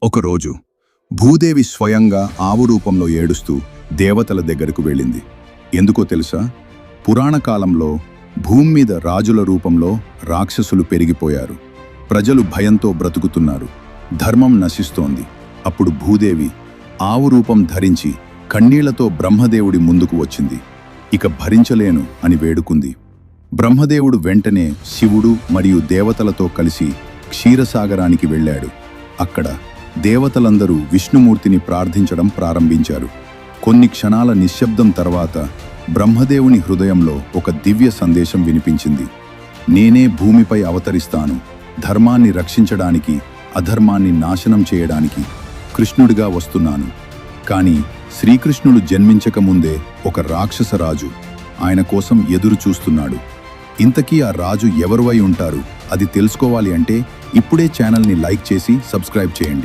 ఒకరోజు భూదేవి స్వయంగా ఆవు రూపంలో ఏడుస్తూ దేవతల దగ్గరకు వెళ్ళింది. ఎందుకో తెలుసా? పురాణ కాలంలో భూమి మీద రాజుల రూపంలో రాక్షసులు పెరిగిపోయారు. ప్రజలు భయంతో బ్రతుకుతున్నారు. ధర్మం నశిస్తోంది. అప్పుడు భూదేవి ఆవు రూపం ధరించి కన్నీళ్లతో బ్రహ్మదేవుడి ముందుకు వచ్చింది. ఇక భరించలేను అని వేడుకుంది. బ్రహ్మదేవుడు వెంటనే శివుడు మరియు దేవతలతో కలిసి క్షీరసాగరానికి వెళ్ళాడు. అక్కడ దేవతలందరూ విష్ణుమూర్తిని ప్రార్థించడం ప్రారంభించారు. కొన్ని క్షణాల నిశ్శబ్దం తర్వాత బ్రహ్మదేవుని హృదయంలో ఒక దివ్య సందేశం వినిపించింది. నేనే భూమిపై అవతరిస్తాను. ధర్మాన్ని రక్షించడానికి, అధర్మాన్ని నాశనం చేయడానికి కృష్ణుడిగా వస్తున్నాను. కానీ శ్రీకృష్ణుడు జన్మించకముందే ఒక రాక్షస రాజు ఆయన కోసం ఎదురు చూస్తున్నాడు. ఇంతకీ ఆ రాజు ఎవరువై ఉంటారు? అది తెలుసుకోవాలి అంటే ఇప్పుడే ఛానల్ని లైక్ చేసి సబ్స్క్రైబ్ చేయండి.